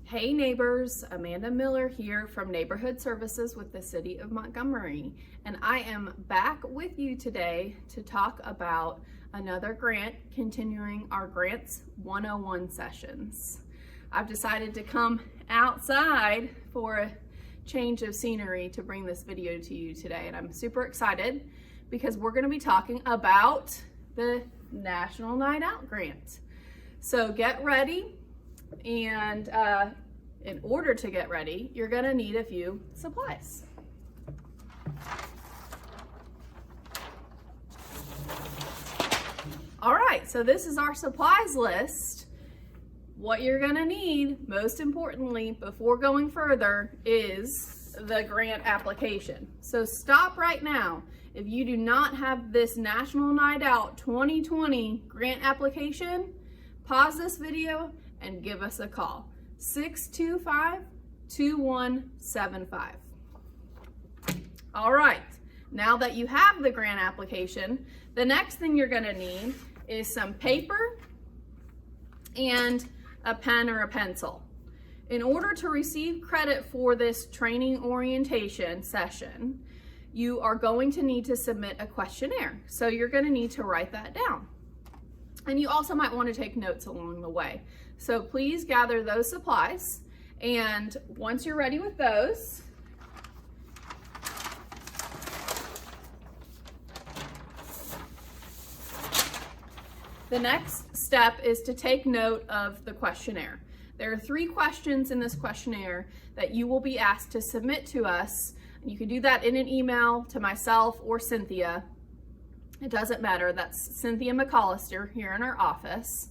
Hey neighbors, Amanda Miller here from Neighborhood Services with the City of Montgomery, and I am back with you today to talk about another grant, continuing our Grants 101 sessions. I've decided to come outside for a change of scenery to bring this video to you today, and I'm super excited because we're going to be talking about the National Night Out Grant. So get ready. And in order to get ready, you're gonna need a few supplies. All right, so this is our supplies list. What you're gonna need, most importantly, before going further, is the grant application. So stop right now. If you do not have this National Night Out 2020 grant application, pause this video and give us a call, 625-2175. All right, now that you have the grant application, the next thing you're gonna need is some paper and a pen or a pencil. In order to receive credit for this training orientation session, you are going to need to submit a questionnaire. So you're gonna need to write that down. And you also might want to take notes along the way. So please gather those supplies. And once you're ready with those, the next step is to take note of the questionnaire. There are 3 questions in this questionnaire that you will be asked to submit to us. You can do that in an email to myself or Cynthia. It doesn't matter, that's Cynthia McAllister here in our office.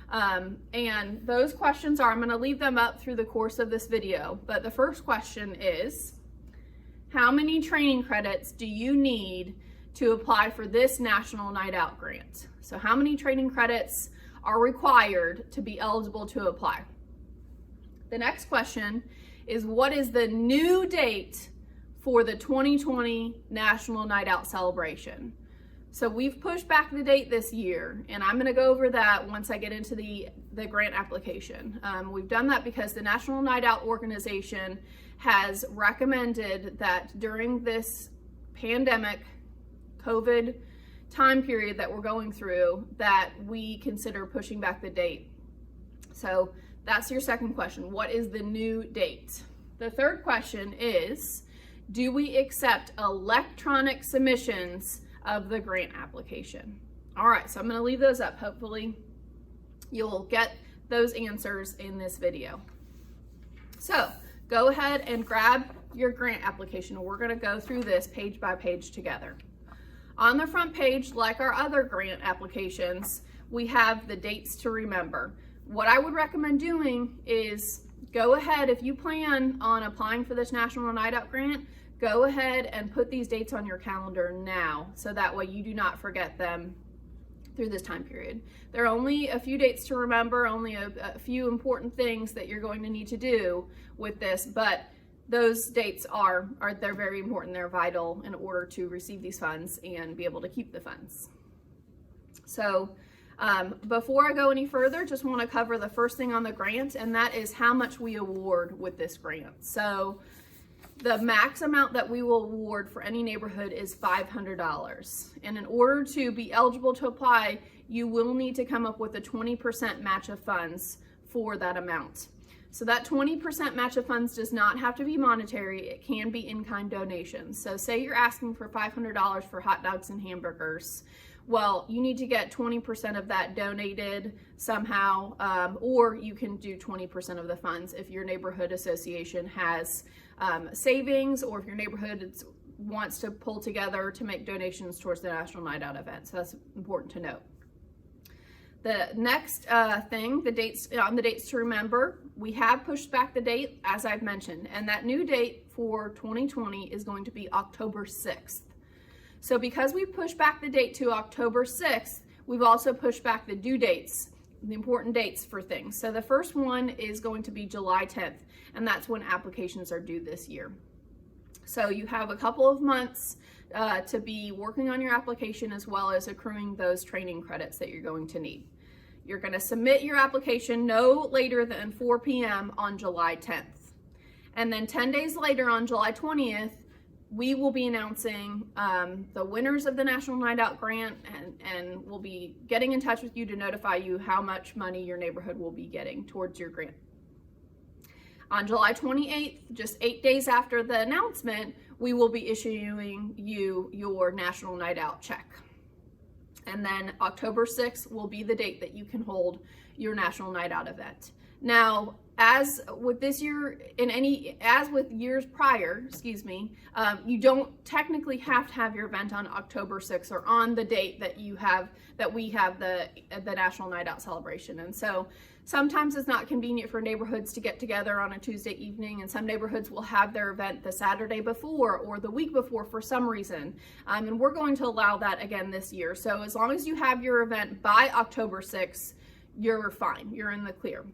And those questions are, I'm gonna leave them up through the course of this video, but the first question is, how many training credits do you need to apply for this National Night Out Grant? So how many training credits are required to be eligible to apply? The next question is, what is the new date for the 2020 National Night Out celebration? So we've pushed back the date this year, and I'm gonna go over that once I get into the grant application. We've done that because the National Night Out organization has recommended that during this pandemic COVID time period that we're going through, that we consider pushing back the date. So that's your second question. What is the new date? The third question is, do we accept electronic submissions of the grant application? All right, so I'm gonna leave those up. Hopefully you'll get those answers in this video. So go ahead and grab your grant application. We're gonna go through this page by page together. On the front page, like our other grant applications, we have the dates to remember. What I would recommend doing is go ahead, if you plan on applying for this National Night Out Grant, go ahead and put these dates on your calendar now, so that way you do not forget them through this time period. There are only a few dates to remember, only a few important things that you're going to need to do with this, but those dates they're very important. They're vital in order to receive these funds and be able to keep the funds. So before I go any further, just want to cover the first thing on the grant, and that is how much we award with this grant. So the max amount that we will award for any neighborhood is $500. And in order to be eligible to apply, you will need to come up with a 20% match of funds for that amount. So that 20% match of funds does not have to be monetary. It can be in-kind donations. So say you're asking for $500 for hot dogs and hamburgers. Well, you need to get 20% of that donated somehow, or you can do 20% of the funds if your neighborhood association has savings, or if your neighborhood wants to pull together to make donations towards the National Night Out event. So that's important to note. The next thing, the dates to remember, we have pushed back the date, as I've mentioned, and that new date for 2020 is going to be October 6th. So because we pushed back the date to October 6th, we've also pushed back the due dates, the important dates for things. So the first one is going to be July 10th, and that's when applications are due this year. So you have a couple of months to be working on your application, as well as accruing those training credits that you're going to need. You're going to submit your application no later than 4 p.m. on July 10th. And then 10 days later on July 20th, we will be announcing the winners of the National Night Out Grant, and we'll be getting in touch with you to notify you how much money your neighborhood will be getting towards your grant. On July 28th, just 8 days after the announcement, we will be issuing you your National Night Out check. And then October 6th will be the date that you can hold your National Night Out event. Now, as with this year, as with years prior, you don't technically have to have your event on October 6th or on the date that we have the National Night Out celebration. And so sometimes it's not convenient for neighborhoods to get together on a Tuesday evening, and some neighborhoods will have their event the Saturday before or the week before for some reason. And we're going to allow that again this year. So as long as you have your event by October 6th, you're fine. You're in the clear.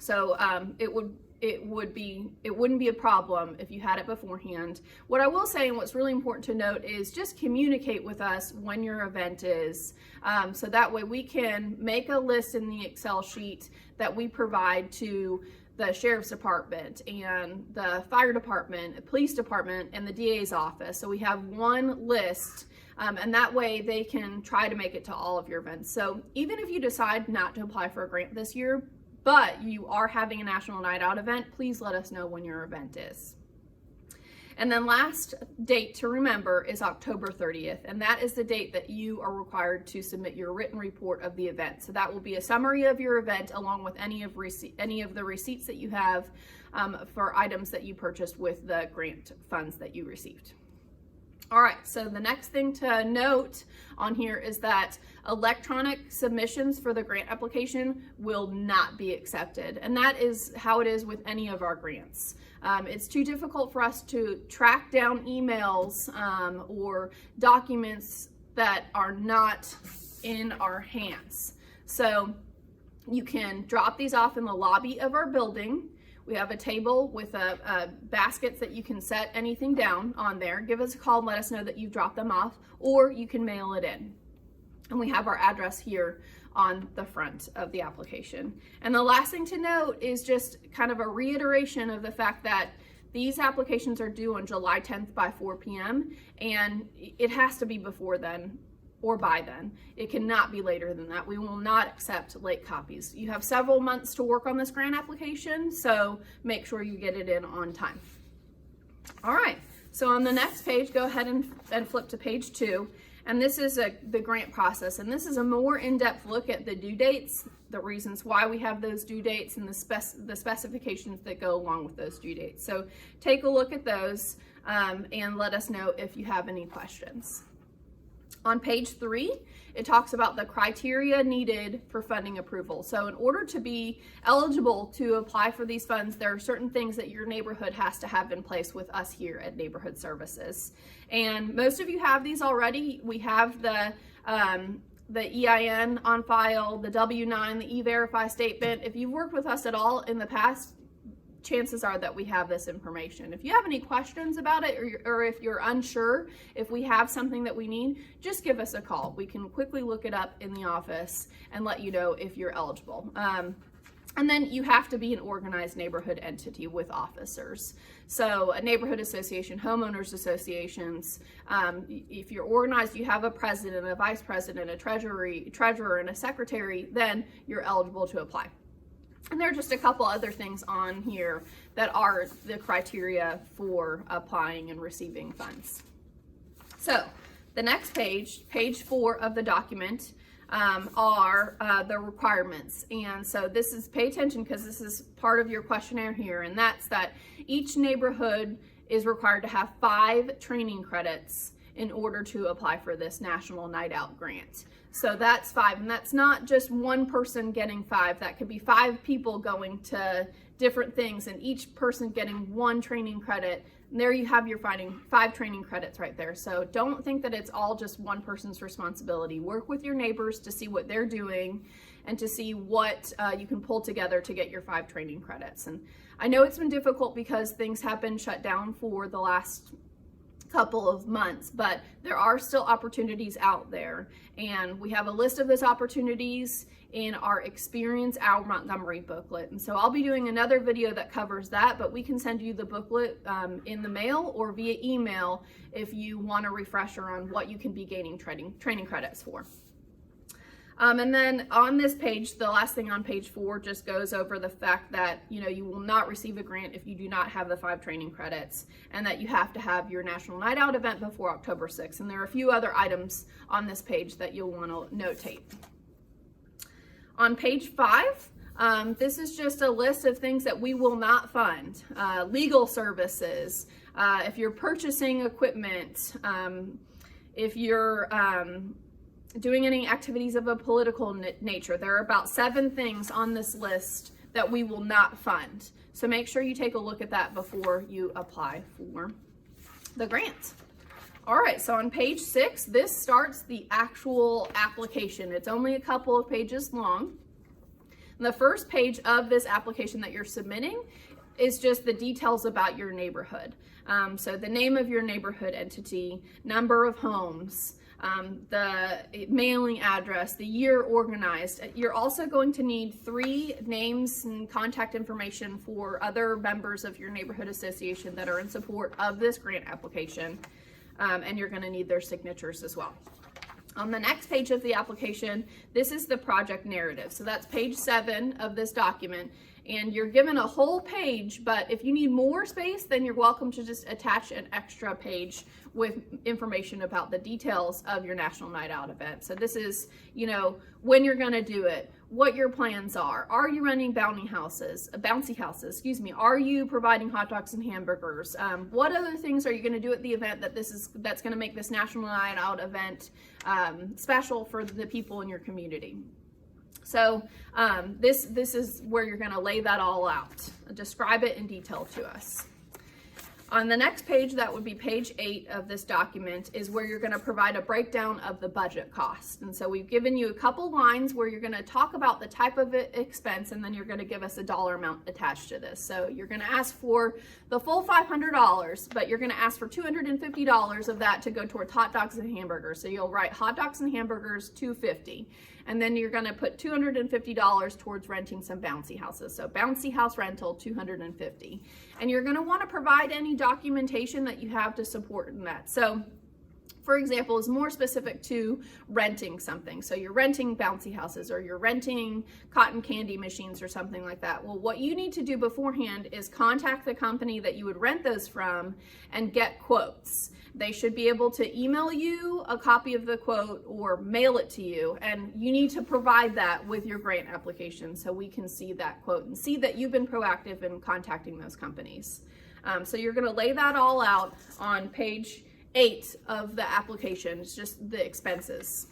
So it wouldn't be a problem if you had it beforehand. What I will say, and what's really important to note, is just communicate with us when your event is, so that way we can make a list in the Excel sheet that we provide to the Sheriff's Department and the Fire Department, the Police Department, and the DA's office. So we have one list, and that way they can try to make it to all of your events. So even if you decide not to apply for a grant this year, but you are having a National Night Out event, please let us know when your event is. And then last date to remember is October 30th, and that is the date that you are required to submit your written report of the event. So that will be a summary of your event along with any of the receipts that you have for items that you purchased with the grant funds that you received. All right, so the next thing to note on here is that electronic submissions for the grant application will not be accepted. And that is how it is with any of our grants. It's too difficult for us to track down emails or documents that are not in our hands. So you can drop these off in the lobby of our building. We have a table with baskets that you can set anything down on there. Give us a call and let us know that you've dropped them off, or you can mail it in. And we have our address here on the front of the application. And the last thing to note is just kind of a reiteration of the fact that these applications are due on July 10th by 4 p.m. and it has to be before then or by then. It cannot be later than that. We will not accept late copies. You have several months to work on this grant application, so make sure you get it in on time. All right, so on the next page, go ahead and flip to page 2. And this is the grant process, and this is a more in-depth look at the due dates, the reasons why we have those due dates, and the specifications that go along with those due dates. So take a look at those and let us know if you have any questions. On page 3, it talks about the criteria needed for funding approval. So in order to be eligible to apply for these funds, there are certain things that your neighborhood has to have in place with us here at Neighborhood Services. And most of you have these already. We have the EIN on file, the W-9, the E-Verify statement. If you've worked with us at all in the past, chances are that we have this information. If you have any questions about it, or if you're unsure if we have something that we need, just give us a call. We can quickly look it up in the office and let you know if you're eligible. And then you have to be an organized neighborhood entity with officers. So a neighborhood association, homeowners associations, if you're organized, you have a president, a vice president, a treasurer, and a secretary, then you're eligible to apply. And there are just a couple other things on here that are the criteria for applying and receiving funds. So the next page, page 4 of the document, are the requirements. And so this is, pay attention because this is part of your questionnaire here, and that's that each neighborhood is required to have 5 training credits in order to apply for this National Night Out grant. So that's 5, and that's not just one person getting 5. That could be 5 people going to different things and each person getting 1 training credit. And there you have your 5 training credits right there. So don't think that it's all just one person's responsibility. Work with your neighbors to see what they're doing and to see what you can pull together to get your 5 training credits. And I know it's been difficult because things have been shut down for the last couple of months, but there are still opportunities out there, and we have a list of those opportunities in our Experience Our Montgomery booklet. And so I'll be doing another video that covers that, but we can send you the booklet in the mail or via email if you want a refresher on what you can be gaining training credits for. And then on this page, the last thing on page 4 just goes over the fact that, you will not receive a grant if you do not have the 5 training credits, and that you have to have your National Night Out event before October 6th. And there are a few other items on this page that you'll want to notate. On page 5, this is just a list of things that we will not fund. Legal services, if you're purchasing equipment, if you're doing any activities of a political nature. There are about 7 things on this list that we will not fund. So make sure you take a look at that before you apply for the grant. All right, so on page 6, this starts the actual application. It's only a couple of pages long. And the first page of this application that you're submitting is just the details about your neighborhood. So the name of your neighborhood entity, number of homes, the mailing address, the year organized. You're also going to need 3 names and contact information for other members of your neighborhood association that are in support of this grant application, and you're going to need their signatures as well. On the next page of the application, this is the project narrative. So that's page 7 of this document, and you're given a whole page, but if you need more space, then you're welcome to just attach an extra page with information about the details of your National Night Out event. So this is, when you're gonna do it, what your plans are you running bouncy houses, are you providing hot dogs and hamburgers, what other things are you gonna do at the event that's gonna make this National Night Out event special for the people in your community. So this is where you're going to lay that all out, describe it in detail to us. On the next page, that would be page 8 of this document, is where you're going to provide a breakdown of the budget cost. And so we've given you a couple lines where you're going to talk about the type of expense, and then you're going to give us a dollar amount attached to this. So you're going to ask for the full $500, but you're going to ask for $250 of that to go towards hot dogs and hamburgers. So you'll write hot dogs and hamburgers $250. And then you're going to put $250 towards renting some bouncy houses. So bouncy house rental, $250. And you're going to want to provide any documentation that you have to support in that. So, for example, is more specific to renting something. So you're renting bouncy houses, or you're renting cotton candy machines or something like that. Well, what you need to do beforehand is contact the company that you would rent those from and get quotes. They should be able to email you a copy of the quote or mail it to you, and you need to provide that with your grant application so we can see that quote and see that you've been proactive in contacting those companies. So you're going to lay that all out on page 8 of the application. It's just the expenses.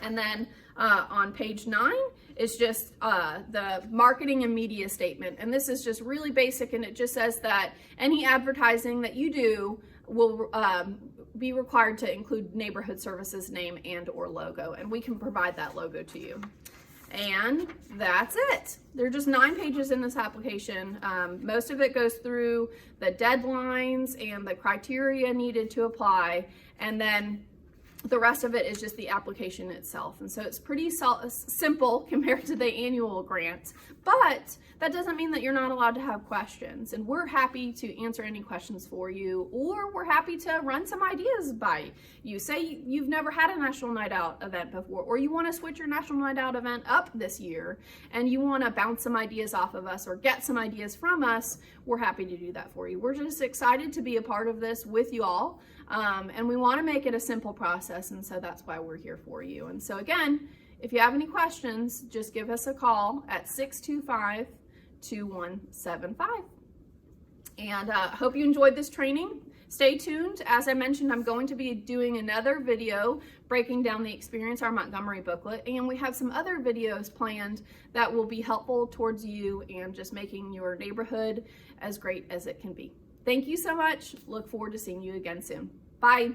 And then on page 9 is just the marketing and media statement. And this is just really basic, and it just says that any advertising that you do will be required to include neighborhood services name and or logo, and we can provide that logo to you. And that's it. There are just 9 pages in this application. Most of it goes through the deadlines and the criteria needed to apply, and then the rest of it is just the application itself. And so it's pretty simple compared to the annual grant, but that doesn't mean that you're not allowed to have questions. And we're happy to answer any questions for you, or we're happy to run some ideas by you. Say you've never had a National Night Out event before, or you want to switch your National Night Out event up this year, and you want to bounce some ideas off of us or get some ideas from us. We're happy to do that for you. We're just excited to be a part of this with you all. And we want to make it a simple process, and so that's why we're here for you. And so again, if you have any questions, just give us a call at 625-2175. And hope you enjoyed this training. Stay tuned. As I mentioned, I'm going to be doing another video breaking down the Experience Our Montgomery booklet, and we have some other videos planned that will be helpful towards you and just making your neighborhood as great as it can be. Thank you so much. Look forward to seeing you again soon. Bye.